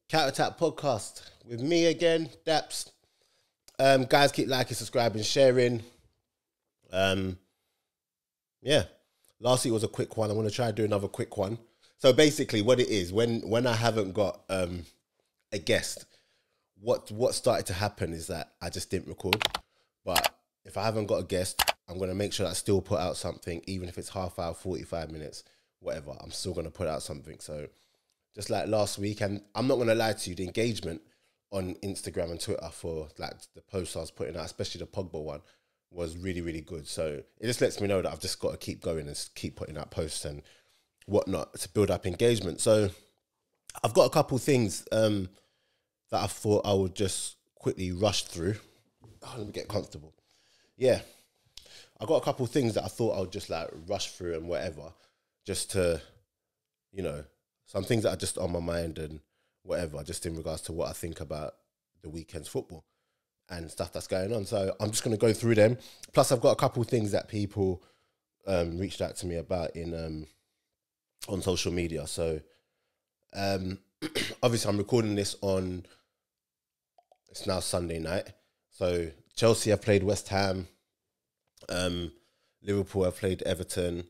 Counter Attack Podcast with me again, Daps. Guys, keep liking, subscribing, sharing. Yeah. Last week was a quick one. I'm going to try to do another quick one. So basically what it is, when I haven't got a guest, what started to happen is that I just didn't record. But if I haven't got a guest, I'm going to make sure that I still put out something, even if it's half hour, 45 minutes, whatever. I'm still going to put out something. So just like last week, and I'm not going to lie to you, the engagement on Instagram and Twitter for like the posts I was putting out, especially the Pogba one, was really, really good. So it just lets me know that I've just got to keep going and keep putting out posts and whatnot to build up engagement. So I've got a couple things that I thought I would just quickly rush through. Oh, let me get comfortable. Yeah. I got a couple things that I thought I would just like rush through and whatever, just to, you know, some things that are just on my mind and whatever, just in regards to what I think about the weekend's football and stuff that's going on. So I'm just going to go through them. Plus, I've got a couple of things that people reached out to me about in on social media. So obviously, I'm recording this on, it's now Sunday night. So Chelsea have played West Ham. Liverpool have played Everton.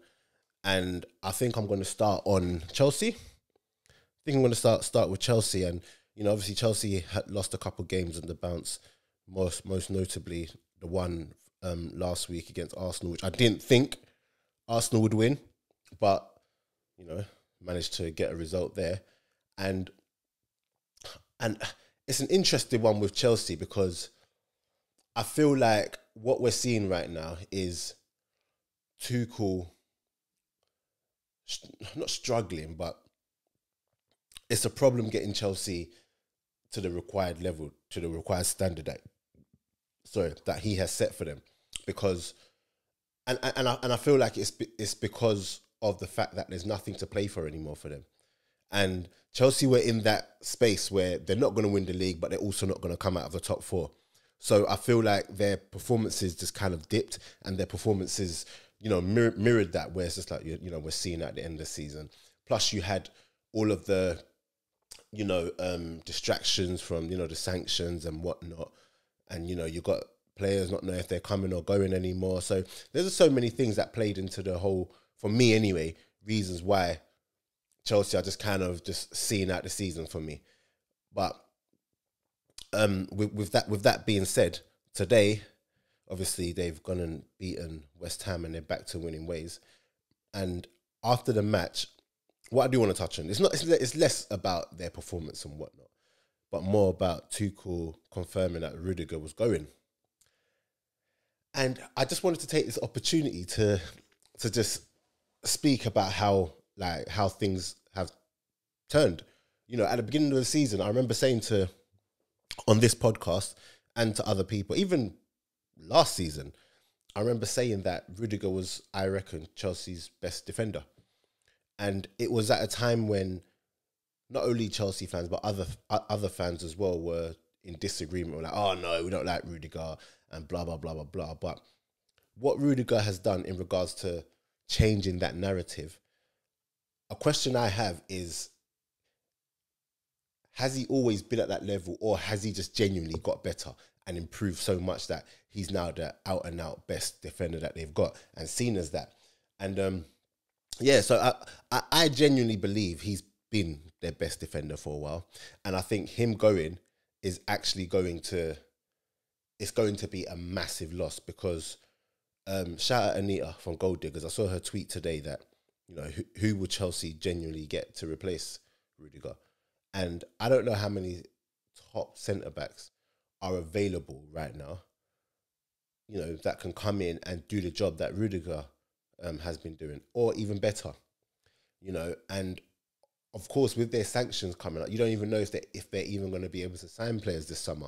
And I think I'm going to start on Chelsea. I think I'm going to start with Chelsea, and you know, obviously Chelsea had lost a couple of games on the bounce, most notably the one last week against Arsenal, which I didn't think Arsenal would win, but you know, managed to get a result there, and it's an interesting one with Chelsea because I feel like what we're seeing right now is Tuchel not struggling, but it's a problem getting Chelsea to the required level, to the required standard that he has set for them, because and I feel like it's because of the fact that there's nothing to play for anymore for them, and Chelsea were in that space where they're not going to win the league, but they're also not going to come out of the top four. So I feel like their performances just kind of dipped, and their performances, you know, mirrored that, where it's just like, you know, we're seeing at the end of the season. Plus, you had all of the, you know, distractions from, you know, the sanctions and whatnot. And, you know, you got players not knowing if they're coming or going anymore. So there's just so many things that played into the whole, for me anyway, reasons why Chelsea are just kind of just seeing out the season for me. But with that being said, today, obviously they've gone and beaten West Ham and they're back to winning ways. And after the match, what I do want to touch on, it's less about their performance and whatnot, but more about Tuchel confirming that Rudiger was going. And I just wanted to take this opportunity to just speak about how things have turned. You know, at the beginning of the season, I remember saying on this podcast and to other people, even last season, I remember saying that Rudiger was, I reckon, Chelsea's best defender. And it was at a time when not only Chelsea fans, but other fans as well were in disagreement. We're like, oh no, we don't like Rudiger and blah, blah, blah, blah, blah. But what Rudiger has done in regards to changing that narrative, a question I have is, has he always been at that level, or has he just genuinely got better and improved so much that he's now the out-and-out best defender that they've got and seen as that? And yeah, so I genuinely believe he's been their best defender for a while. And I think him going is actually going to be a massive loss, because shout out Anita from Gold Diggers. I saw her tweet today that, you know, who would Chelsea genuinely get to replace Rudiger? And I don't know how many top centre-backs are available right now, you know, that can come in and do the job that Rudiger has been doing, or even better, you know. And of course, with their sanctions coming up, you don't even know if they're even going to be able to sign players this summer.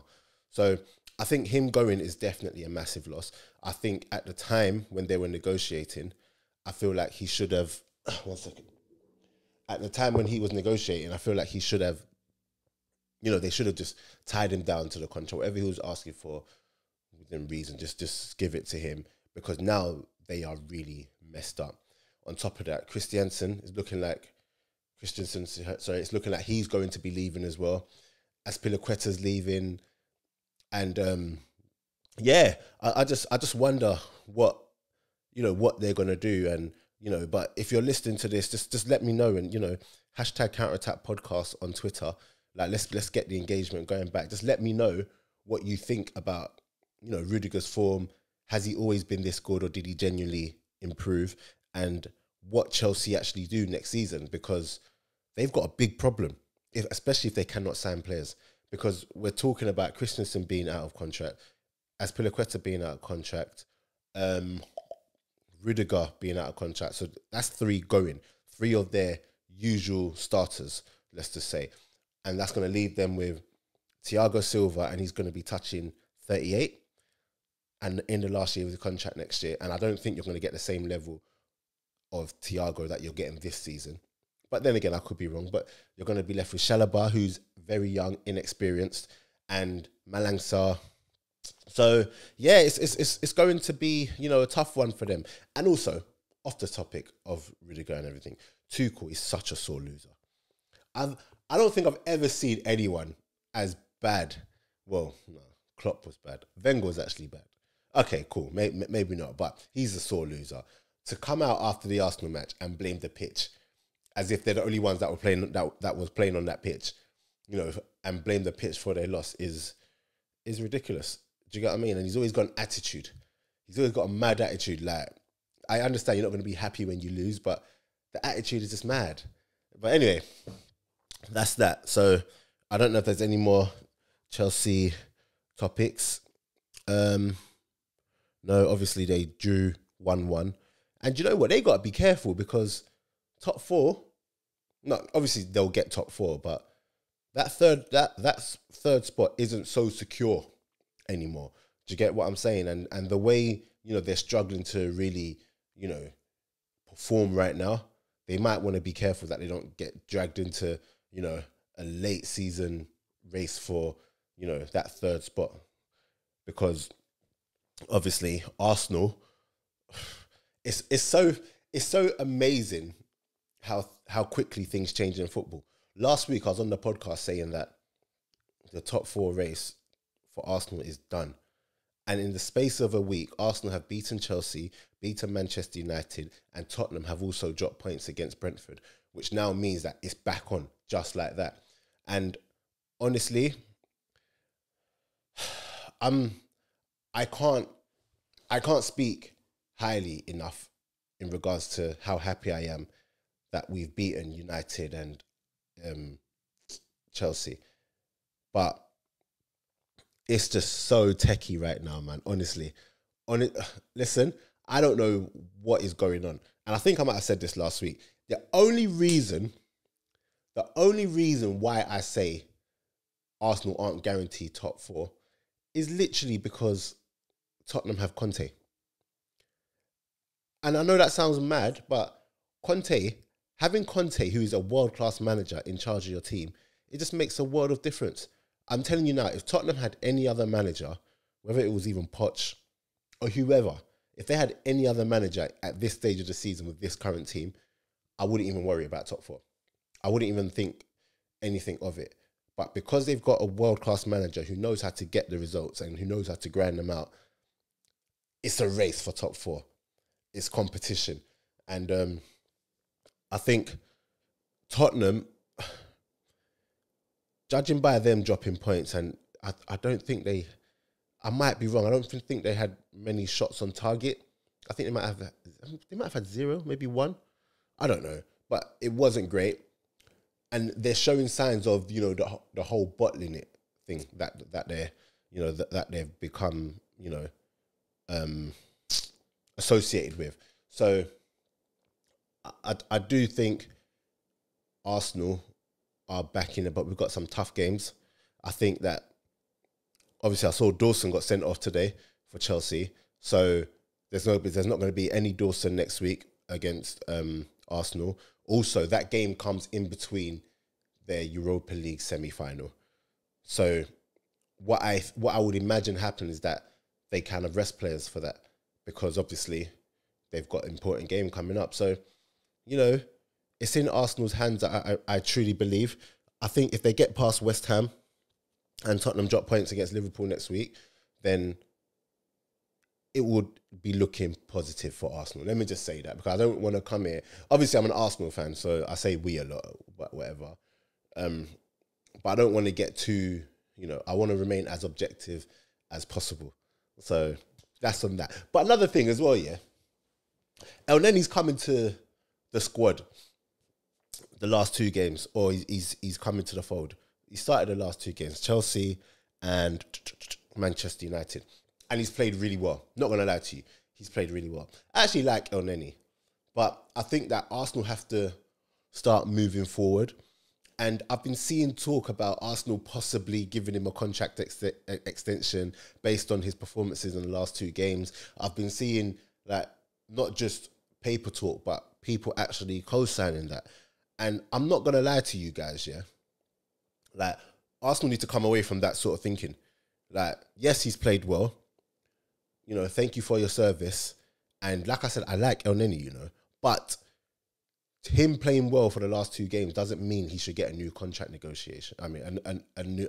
So I think him going is definitely a massive loss. I think at the time when they were negotiating, I feel like he should have, one second. At the time when he was negotiating, I feel like he should have, you know, they should have just tied him down to the contract. Whatever he was asking for within reason, just give it to him, because now they are really messed up. On top of that, Christiansen is looking like Christensen, sorry, it's looking like he's going to be leaving as well. Aspilicueta's leaving, and yeah, I just wonder what what they're gonna do, and But if you're listening to this, just let me know, and hashtag Counterattack Podcast on Twitter. Like let's get the engagement going back. Just let me know what you think about Rudiger's form. Has he always been this good, or did he genuinely improve? And what Chelsea actually do next season, because they've got a big problem, especially if they cannot sign players. Because we're talking about Christensen being out of contract, Aspilicueta being out of contract, Rudiger being out of contract. So that's three of their usual starters, let's just say. And that's going to leave them with Thiago Silva, and he's going to be touching 38 and in the last year of the contract next year. And I don't think you're going to get the same level of Thiago that you're getting this season. But then again, I could be wrong. But you're going to be left with Chalobah, who's very young, inexperienced, and Malang Sarr. So yeah, it's going to be a tough one for them. And also, off the topic of Rudiger and everything, Tuchel is such a sore loser. I don't think I've ever seen anyone as bad. Well, no, Klopp was bad. Wenger was actually bad. Okay, cool. Maybe not, but he's a sore loser. To come out after the Arsenal match and blame the pitch, as if they're the only ones that were playing that was playing on that pitch, and blame the pitch for their loss is ridiculous. Do you get what I mean? And he's always got an attitude. He's always got a mad attitude. Like, I understand you're not going to be happy when you lose, but the attitude is just mad. But anyway, that's that. So I don't know if there's any more Chelsea topics. No, obviously they drew 1-1. And you know what? They got to be careful, because top four, no, obviously they'll get top four, but that third spot isn't so secure anymore. Do you get what I'm saying? And the way, they're struggling to really, perform right now, they might want to be careful that they don't get dragged into, a late season race for, that third spot. Because obviously Arsenal, it's so amazing how quickly things change in football. Last week I was on the podcast saying that the top four race for Arsenal is done. And in the space of a week, Arsenal have beaten Chelsea, beaten Manchester United, and Tottenham have also dropped points against Brentford, which now means that it's back on just like that. And honestly, I can't speak highly enough in regards to how happy I am that we've beaten United and Chelsea. But it's just so techie right now, man. Honestly. Listen, I don't know what is going on. And I think I might have said this last week. The only reason why I say Arsenal aren't guaranteed top four is literally because Tottenham have Conte. And I know that sounds mad, but having Conte, who is a world-class manager in charge of your team, it just makes a world of difference. I'm telling you now, if Tottenham had any other manager, whether it was even Poch or whoever, if they had any other manager at this stage of the season with this current team, I wouldn't even worry about top four. I wouldn't even think anything of it. But because they've got a world-class manager who knows how to get the results and who knows how to grind them out, it's a race for top four. It's competition. And I think Tottenham, judging by them dropping points, and I don't think I might be wrong, I don't think they had many shots on target. I think they might have had 0, maybe 1. I don't know. But it wasn't great. And they're showing signs of, the whole bottling it thing that they're, that they've become, associated with. So I do think Arsenal are back in it, but we've got some tough games. I think that, obviously I saw Dawson got sent off today for Chelsea. So there's not going to be any Dawson next week against Arsenal. Also, that game comes in between their Europa League semi-final. So what I would imagine happen is that they kind of rest players for that, because obviously they've got an important game coming up. So, it's in Arsenal's hands. I truly believe. I think if they get past West Ham and Tottenham drop points against Liverpool next week, then it would be looking positive for Arsenal. Let me just say that, because I don't want to come here. Obviously, I'm an Arsenal fan, so I say we a lot, but whatever. But I don't want to get too, I want to remain as objective as possible. So that's on that. But another thing as well, yeah. Elneny's coming to the squad the last 2 games, or he's coming to the fold. He started the last 2 games, Chelsea and Manchester United. And he's played really well. Not going to lie to you. He's played really well. I actually like Elneny. But I think that Arsenal have to start moving forward. And I've been seeing talk about Arsenal possibly giving him a contract extension based on his performances in the last 2 games. I've been seeing not just paper talk, but people actually co-signing that. And I'm not going to lie to you guys, yeah? Arsenal need to come away from that sort of thinking. Yes, he's played well. Thank you for your service. And like I said, I like Elneny, but him playing well for the last 2 games doesn't mean he should get a new contract negotiation. I mean,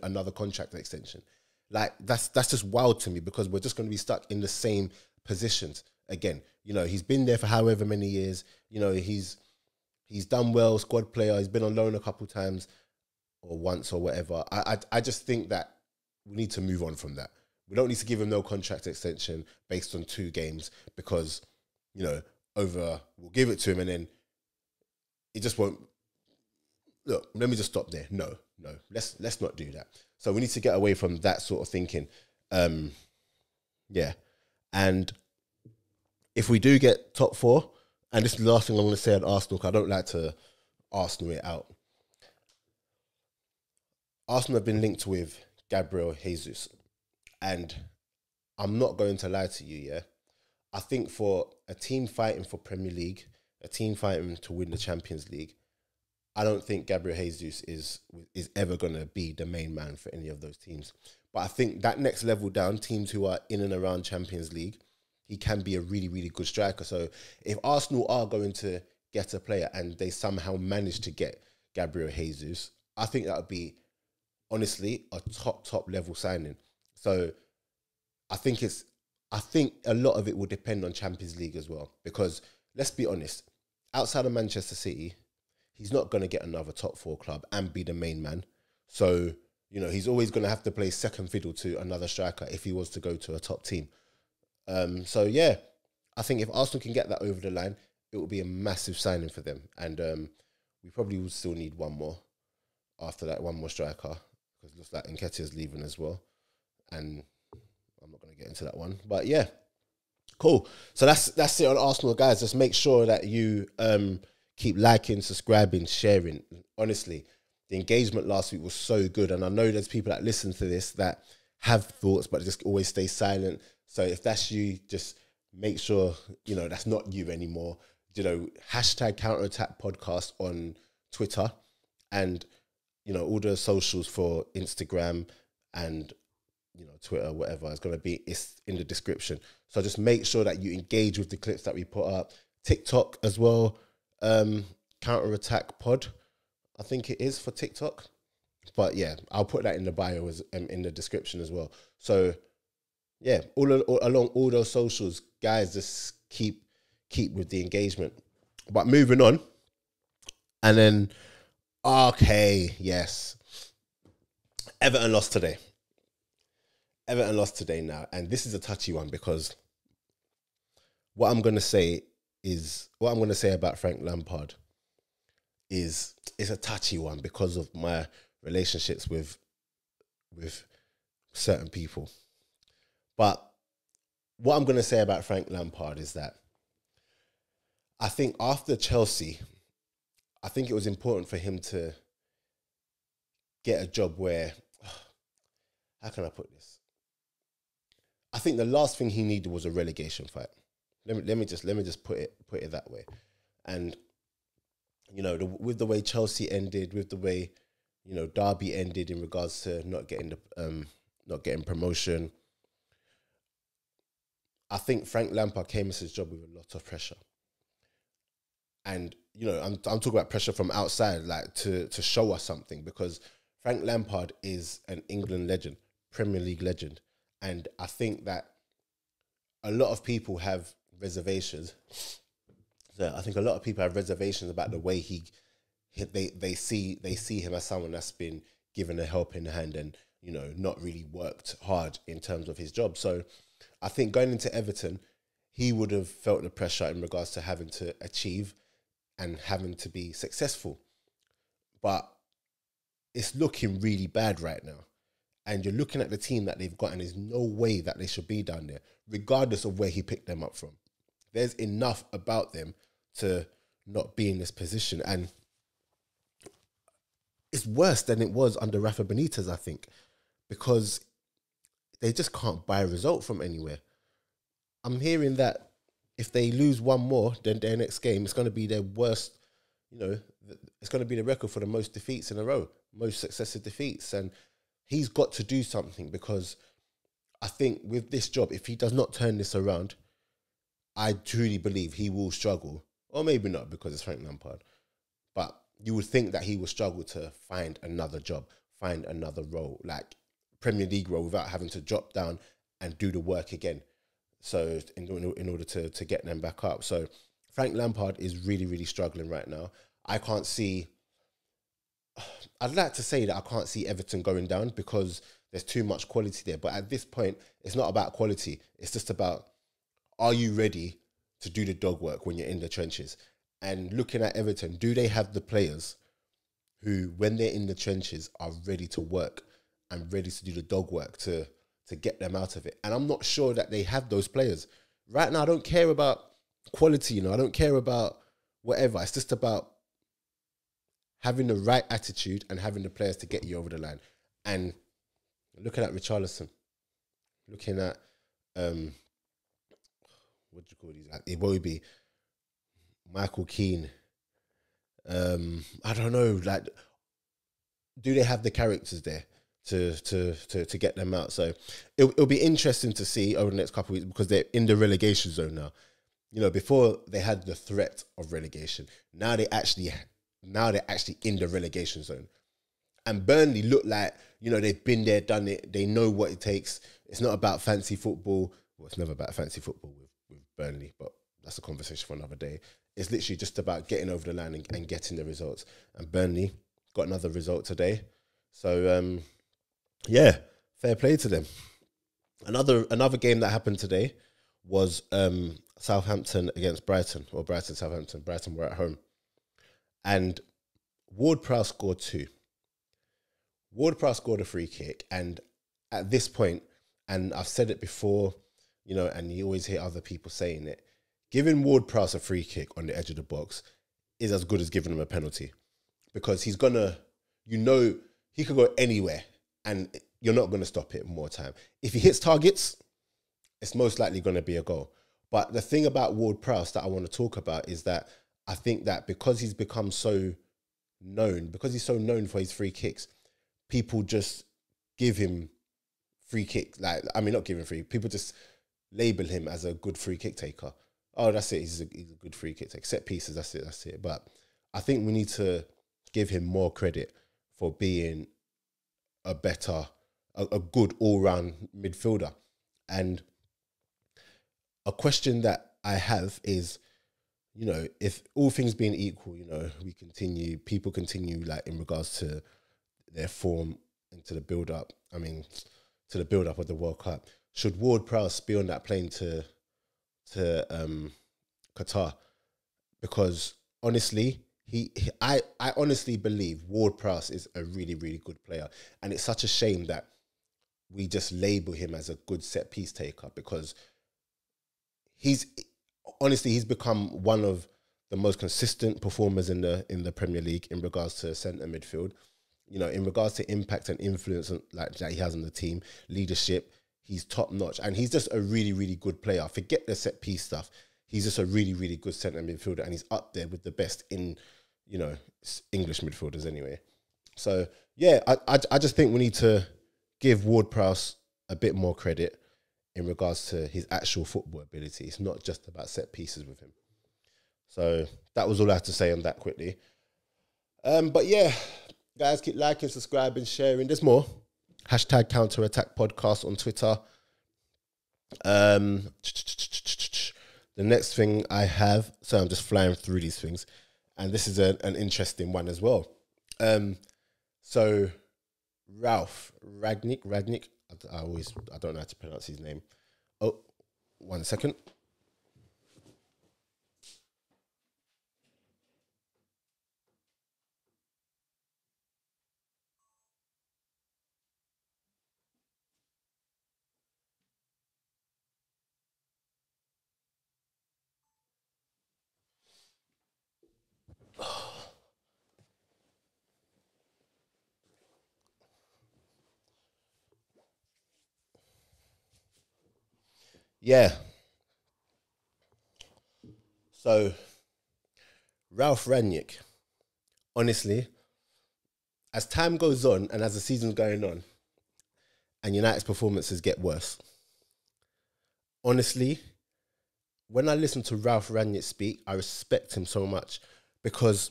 another contract extension. That's just wild to me, because we're just going to be stuck in the same positions again. He's been there for however many years. He's done well, squad player. He's been on loan a couple times, or once, or whatever. I just think that we need to move on from that. We don't need to give him no contract extension based on 2 games, because, we'll give it to him and then it just won't. Look, let me just stop there. No, let's not do that. So we need to get away from that sort of thinking. Yeah. And if we do get top 4, and this is the last thing I'm going to say on Arsenal, because I don't like to Arsenal it out. Arsenal have been linked with Gabriel Jesus. And I'm not going to lie to you, yeah? I think for a team fighting for Premier League, a team fighting to win the Champions League, I don't think Gabriel Jesus is ever going to be the main man for any of those teams. But I think that next level down, teams who are in and around Champions League, he can be a really, really good striker. So if Arsenal are going to get a player and they somehow manage to get Gabriel Jesus, I think that would be, honestly, a top level signing. So I think a lot of it will depend on Champions League as well, because let's be honest, outside of Manchester City, he's not going to get another top 4 club and be the main man. So, he's always going to have to play second fiddle to another striker if he was to go to a top team. So yeah, I think if Arsenal can get that over the line, it will be a massive signing for them. And we probably will still need one more after that, one more striker, because it looks like Nketiah's leaving as well. And I'm not going to get into that one. But yeah, cool. So that's it on Arsenal, guys. Just make sure that you keep liking, subscribing, sharing. Honestly, the engagement last week was so good. And I know there's people that listen to this that have thoughts, but just always stay silent. So if that's you, just make sure, that's not you anymore. Hashtag Counterattack Podcast on Twitter, and, all the socials for Instagram and, Twitter, whatever. It's in the description. So just make sure that you engage with the clips that we put up. TikTok as well. Counterattack Pod, I think it is for TikTok. But yeah, I'll put that in the bio in the description as well. So yeah, all along all those socials, guys, just keep with the engagement. But moving on, and then, okay, yes, Everton lost today. Everton lost today now, and this is a touchy one, because what I'm going to say about Frank Lampard is a touchy one because of my relationships with certain people. But what I'm going to say about Frank Lampard is that I think after Chelsea, I think it was important for him to get a job where, how can I put this? I think the last thing he needed was a relegation fight. Let me just put it that way. And with the way Chelsea ended, with the way Derby ended in regards to not getting promotion, I think Frank Lampard came into his job with a lot of pressure. And I'm talking about pressure from outside, like to show us something, because Frank Lampard is an England legend, Premier League legend, and I think that a lot of people have reservations. So I think a lot of people have reservations about the way they see him as someone that's been given a helping hand and not really worked hard in terms of his job. So I think going into Everton, he would have felt the pressure in regards to having to achieve and having to be successful. But it's looking really bad right now. And you're looking at the team that they've got, and there's no way that they should be down there, regardless of where he picked them up from. There's enough about them to not be in this position. And it's worse than it was under Rafa Benitez, I think, because they just can't buy a result from anywhere. I'm hearing that if they lose one more, then their next game, it's going to be their worst, it's going to be the record for the most defeats in a row, most successive defeats. And he's got to do something, because I think with this job, if he does not turn this around, I truly believe he will struggle. Or maybe not, because it's Frank Lampard. But you would think that he will struggle to find another job, find another role, like Premier League role, without having to drop down and do the work again. So in order to get them back up. So Frank Lampard is really, really struggling right now. I'd like to say that I can't see Everton going down, because there's too much quality there. But at this point, it's not about quality. It's just about, are you ready to do the dog work when you're in the trenches? And looking at Everton, do they have the players who, when they're in the trenches, are ready to work and ready to do the dog work to get them out of it? And I'm not sure that they have those players. Right now, I don't care about quality, I don't care about whatever. It's just about having the right attitude and having the players to get you over the line. And looking at Richarlison, looking at, what do you call these? Like Iwobi, Michael Keane. I don't know. Like, do they have the characters there to get them out? So it'll be interesting to see over the next couple of weeks, because they're in the relegation zone now. Before they had the threat of relegation. Now they're actually in the relegation zone. And Burnley look like, they've been there, done it. They know what it takes. It's not about fancy football. Well, it's never about fancy football with Burnley, but that's a conversation for another day. It's literally just about getting over the line and getting the results. And Burnley got another result today. So, yeah, fair play to them. Another game that happened today was Southampton against Brighton, or Brighton-Southampton. Brighton were at home. And Ward-Prowse scored 2. Ward-Prowse scored a free kick. And at this point, and I've said it before, and you always hear other people saying it, giving Ward-Prowse a free kick on the edge of the box is as good as giving him a penalty, because he's gonna, he could go anywhere and you're not gonna stop it more time. If he hits targets, it's most likely gonna be a goal. But the thing about Ward-Prowse that I want to talk about is that I think that because he's become so known, because he's so known for his free kicks, people just give him free kick. Not give him free. People just label him as a good free kick taker. Oh, that's it. He's a good free kick taker. Set pieces, that's it. But I think we need to give him more credit for being a good all-round midfielder. And a question that I have is, if all things being equal, people continue like in regards to their form into the build-up, to the build-up of the World Cup, should Ward-Prowse be on that plane to Qatar? Because honestly, I honestly believe Ward-Prowse is a really, really good player. And it's such a shame that we just label him as a good set-piece taker, because he's become one of the most consistent performers in the Premier League in regards to centre midfield. In regards to impact and influence like that he has on the team, leadership, he's top notch, and he's just a really, really good player. Forget the set piece stuff. He's just a really, really good centre midfielder, and he's up there with the best in, English midfielders anyway. So yeah, I just think we need to give Ward-Prowse a bit more credit in regards to his actual football ability. It's not just about set pieces with him. So that was all I had to say on that quickly. But yeah, guys, keep liking, subscribing, sharing. There's more. Hashtag Counterattack Podcast on Twitter. The next thing I have, so I'm just flying through these things, and this is an interesting one as well. So Ralph Ragnick, I don't know how to pronounce his name. Oh, 1 second. Yeah. So Ralph Rangnick, honestly, as time goes on and as the season's going on and United's performances get worse, honestly, when I listen to Ralph Rangnick speak, I respect him so much, because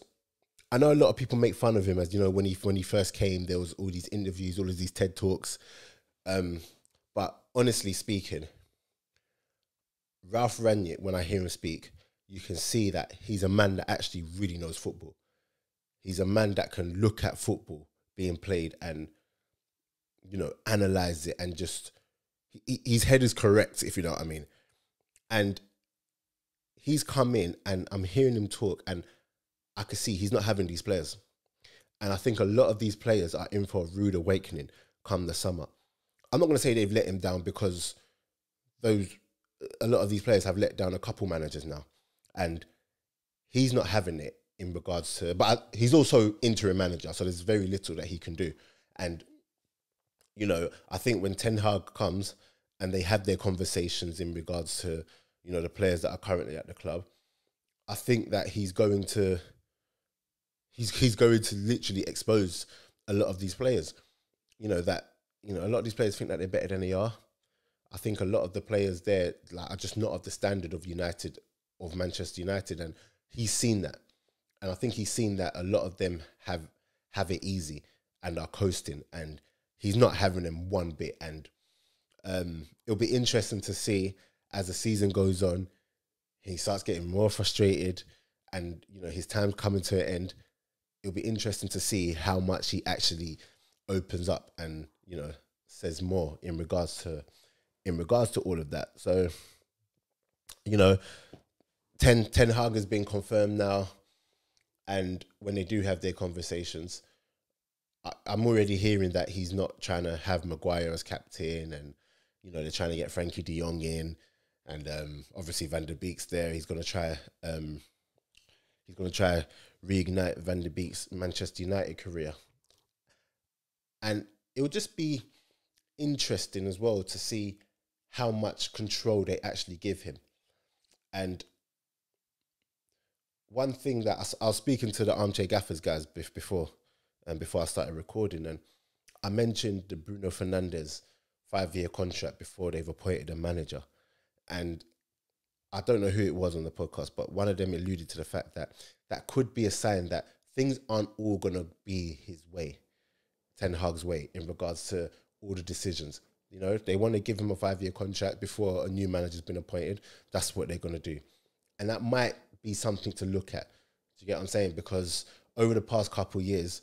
I know a lot of people make fun of him, as you know, when he first came, there was all these interviews, all of these TED Talks. But honestly speaking, Ralph Rangnick, when I hear him speak, you can see that he's a man that actually really knows football. He's a man that can look at football being played and, you know, analyze it, and just, his head is correct, if you know what I mean. And he's come in and I'm hearing him talk, and I can see he's not having these players. And I think a lot of these players are in for a rude awakening come the summer. I'm not going to say they've let him down, because a lot of these players have let down a couple managers now. And he's not having it in regards to, but he's also interim manager, so there's very little that he can do. And, you know, I think when Ten Hag comes and they have their conversations in regards to, you know, the players that are currently at the club, I think that he's going to literally expose a lot of these players. You know, a lot of these players think that they're better than they are. I think a lot of the players there are just not of the standard of Manchester United, and he's seen that. And I think he's seen that a lot of them have it easy and are coasting, and he's not having them one bit. And it'll be interesting to see as the season goes on, he starts getting more frustrated, and, you know, his time's coming to an end. It'll be interesting to see how much he actually opens up and, you know, says more in regards to all of that. So, you know, Ten Hag has been confirmed now, and when they do have their conversations, I'm already hearing that he's not trying to have Maguire as captain, and, you know, they're trying to get Frankie de Jong in, and obviously Van der Beek's there. He's going to try reignite Van der Beek's Manchester United career, and it will just be interesting as well to see how much control they actually give him. And one thing that I was speaking to the Armchair Gaffers guys before I started recording, and I mentioned the Bruno Fernandes 5-year contract before they've appointed a manager. And I don't know who it was on the podcast, but one of them alluded to the fact that that could be a sign that things aren't all going to be his way, Ten Hag's way, in regards to all the decisions. You know, they want to give him a 5-year contract before a new manager's been appointed. That's what they're going to do. And that might be something to look at. Do you get what I'm saying? Because over the past couple of years,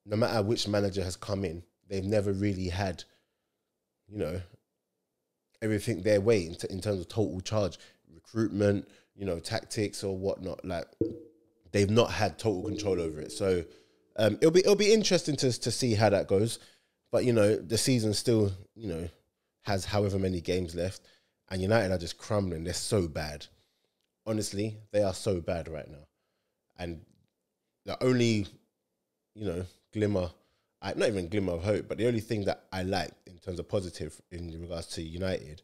no matter which manager has come in, they've never really had, you know, everything their way in terms of total charge, recruitment, you know, tactics or whatnot. Like, they've not had total control over it. So it'll be interesting to see how that goes. But, you know, the season still, you know, has however many games left, and United are just crumbling. They're so bad. Honestly, they are so bad right now. And the only, you know, glimmer, not even glimmer of hope, but the only thing that I like in terms of positive in regards to United,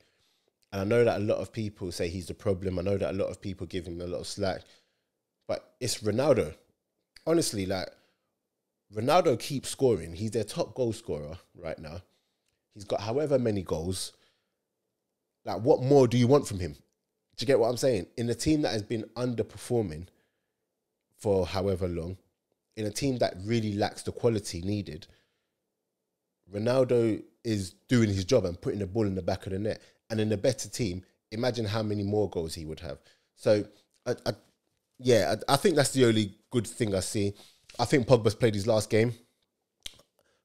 and I know that a lot of people say he's the problem. I know that a lot of people give him a lot of slack, but it's Ronaldo. Honestly, like, Ronaldo keeps scoring. He's their top goal scorer right now. He's got however many goals. Like, what more do you want from him? Do you get what I'm saying? In a team that has been underperforming for however long, in a team that really lacks the quality needed, Ronaldo is doing his job and putting the ball in the back of the net. And in a better team, imagine how many more goals he would have. So, I think that's the only good thing I see. I think Pogba's played his last game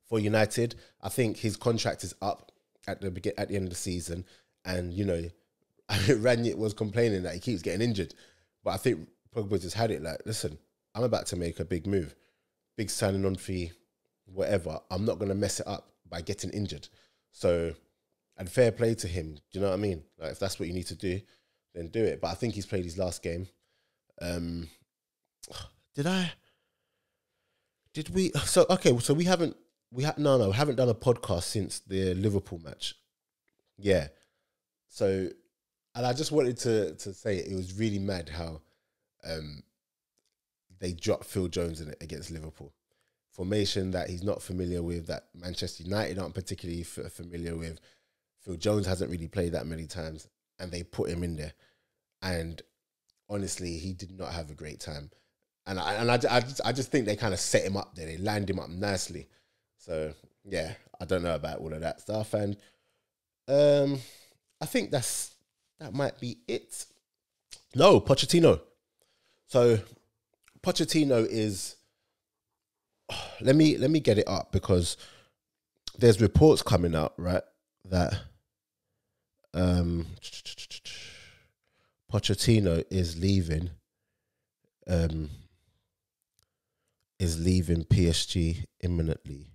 for United. I think his contract is up at the end of the season. And, you know, Ranić was complaining that he keeps getting injured. But I think Pogba just had it like, listen, I'm about to make a big move. Big signing on fee, whatever. I'm not going to mess it up by getting injured. So, and fair play to him. Do you know what I mean? Like, if that's what you need to do, then do it. But I think he's played his last game. So we haven't done a podcast since the Liverpool match. Yeah. So, and I just wanted to say it was really mad how they dropped Phil Jones in it against Liverpool. Formation that he's not familiar with, that Manchester United aren't particularly familiar with. Phil Jones hasn't really played that many times, and they put him in there. And honestly, he did not have a great time. And I just think they kind of set him up there. They lined him up nicely. So, yeah, I don't know about all of that stuff. And I think that might be it. No, Pochettino. So, Pochettino is... Let me get it up, because there's reports coming out, right, that Pochettino is leaving PSG imminently.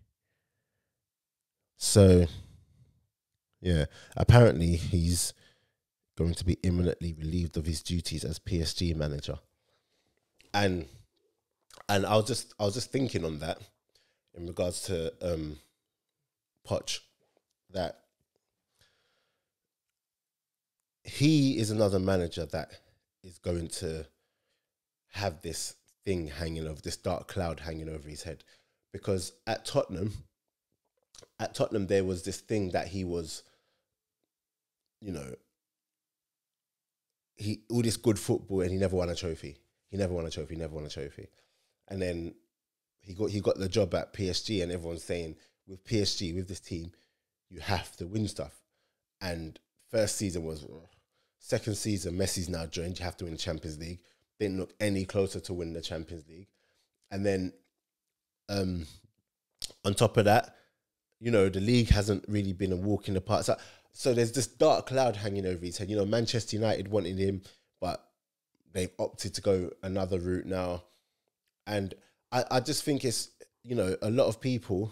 So, yeah, apparently he's going to be imminently relieved of his duties as PSG manager. And I was just thinking on that in regards to Poch, that he is another manager that is going to have this thing hanging over, this dark cloud hanging over his head. Because at Tottenham there was this thing that he was, you know, all this good football, and he never won a trophy. And then he got the job at PSG, and everyone's saying, with PSG, with this team, you have to win stuff. And first season was, second season, Messi's now joined, you have to win the Champions League. Didn't look any closer to winning the Champions League. And then on top of that, you know, the league hasn't really been a walk in the park. So there's this dark cloud hanging over his head. You know, Manchester United wanted him, but they've opted to go another route now. And I just think it's, you know, a lot of people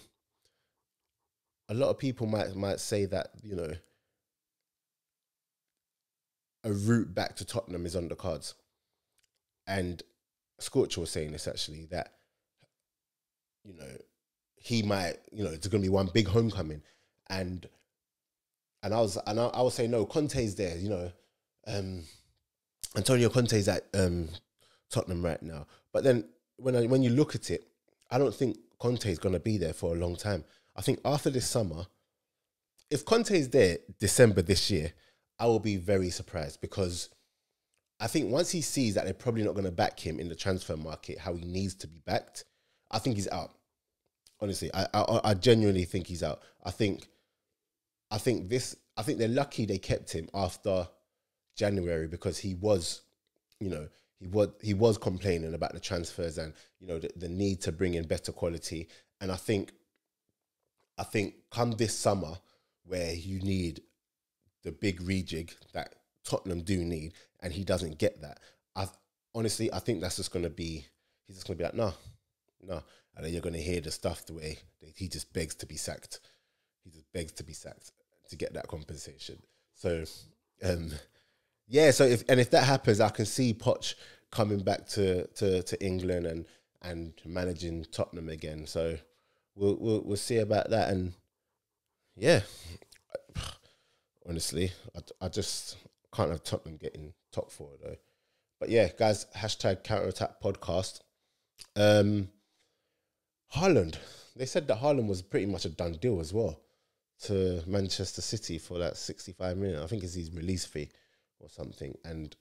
might say that, you know, a route back to Tottenham is on the cards. And Scorcher was saying this actually, that, you know, he might, you know, it's going to be one big homecoming. And I was saying, no, Conte's there, you know. Antonio Conte's at Tottenham right now. But then when you look at it, I don't think Conte's going to be there for a long time. I think after this summer, if Conte's there December this year, I will be very surprised, because I think once he sees that they're probably not going to back him in the transfer market how he needs to be backed, I think he's out. Honestly, I genuinely think he's out. I think they're lucky they kept him after January, because he was, you know, he was complaining about the transfers and, you know, the need to bring in better quality. And I think come this summer, where you need the big rejig that Tottenham do need, and he doesn't get that, honestly, I think that's just going to be, he's just going to be like, no. And then you're going to hear the stuff the way he just begs to be sacked. He just begs to be sacked to get that compensation. So, yeah, so if that happens, I can see Poch coming back to England and managing Tottenham again. So we'll see about that. And yeah, honestly, I just can't have Tottenham getting top four though. But yeah, guys, hashtag counterattack podcast. Haaland, they said that Haaland was pretty much a done deal as well to Manchester City for that 65 million. I think it's his release fee or something. And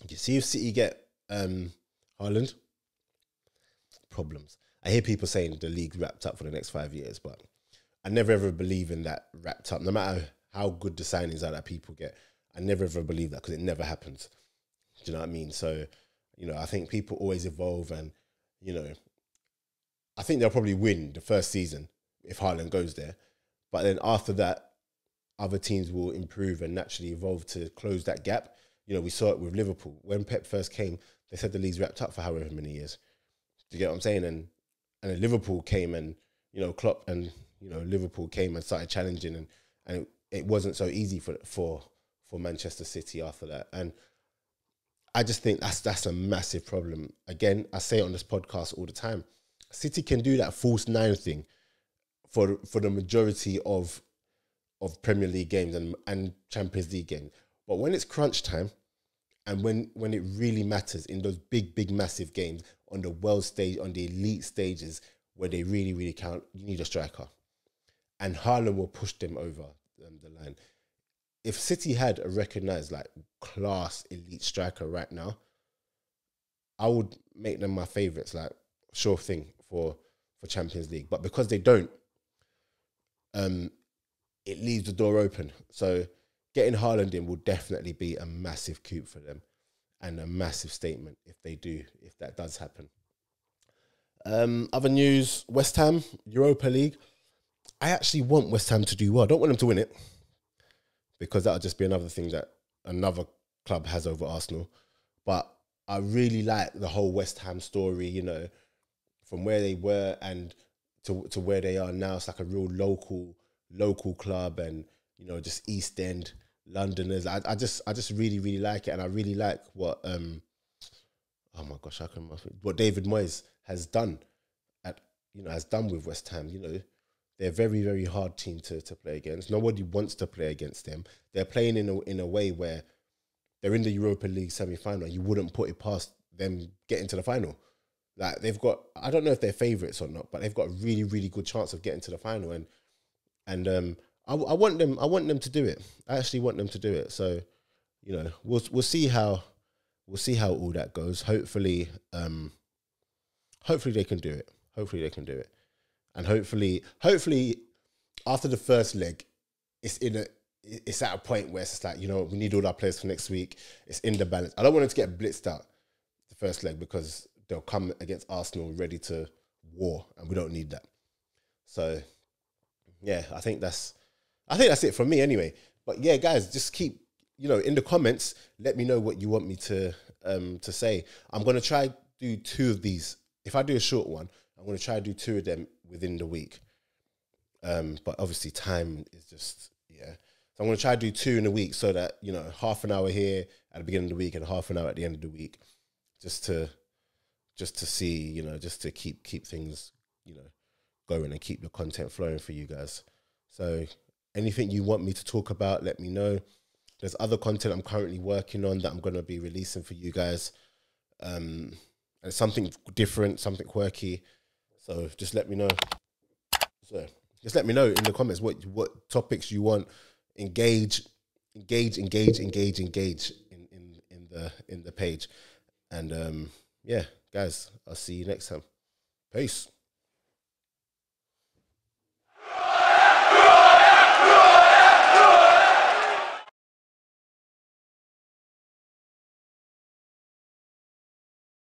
you see if City get Haaland, problems. I hear people saying the league's wrapped up for the next 5 years, but I never ever believe in that wrapped up. No matter how good the signings are that people get, I never ever believe that because it never happens. Do you know what I mean? So, you know, I think people always evolve, and, you know, I think they'll probably win the first season if Haaland goes there. But then after that, other teams will improve and naturally evolve to close that gap. You know, we saw it with Liverpool. When Pep first came, they said the league's wrapped up for however many years. Do you get what I'm saying? And then Liverpool came, and, you know, Klopp and, you know, Liverpool came and started challenging, and it wasn't so easy for Manchester City after that. And I just think that's a massive problem. Again, I say it on this podcast all the time. City can do that false nine thing for the majority of Premier League games and Champions League games. But when it's crunch time, and when it really matters in those big, massive games on the world stage, on the elite stages where they really, really count, you need a striker. And Haaland will push them over the line. If City had a recognised, like, class elite striker right now, I would make them my favourites, like, sure thing for Champions League. But because they don't, it leaves the door open. So getting Haaland in will definitely be a massive coup for them and a massive statement if that does happen. Other news, West Ham, Europa League. I actually want West Ham to do well. I don't want them to win it, because that'll just be another thing that another club has over Arsenal. But I really like the whole West Ham story, you know, from where they were and to where they are now. It's like a real local club, and, you know, just East End Londoners. I just really, really like it. And I really like what oh my gosh, what David Moyes has done with West Ham. You know, they're a very, very hard team to play against. Nobody wants to play against them. They're playing in a way where they're in the Europa League semi-final. You wouldn't put it past them getting to the final. Like, they've got, I don't know if they're favourites or not, but they've got a really, really good chance of getting to the final. And I want them to do it. I actually want them to do it. So, you know, we'll see how all that goes. Hopefully they can do it. Hopefully they can do it. And hopefully after the first leg, it's at a point where it's just like, you know, we need all our players for next week. It's in the balance. I don't want them to get blitzed out the first leg, because they'll come against Arsenal ready to war, and we don't need that. So, yeah, I think that's it from me anyway. But yeah, guys, just keep, you know, in the comments, let me know what you want me to say. I'm going to try do 2 of these. If I do a short one, I'm going to try to do 2 of them within the week. But obviously time is just, yeah. So I'm going to try to do 2 in a week, so that, you know, half an hour here at the beginning of the week and half an hour at the end of the week, just to see, you know, just to keep things, you know, going and keep the content flowing for you guys. So anything you want me to talk about, let me know. There's other content I'm currently working on that I'm going to be releasing for you guys. And it's something different, something quirky. So just let me know. So just let me know in the comments what topics you want. Engage in the page. And yeah, guys, I'll see you next time. Peace.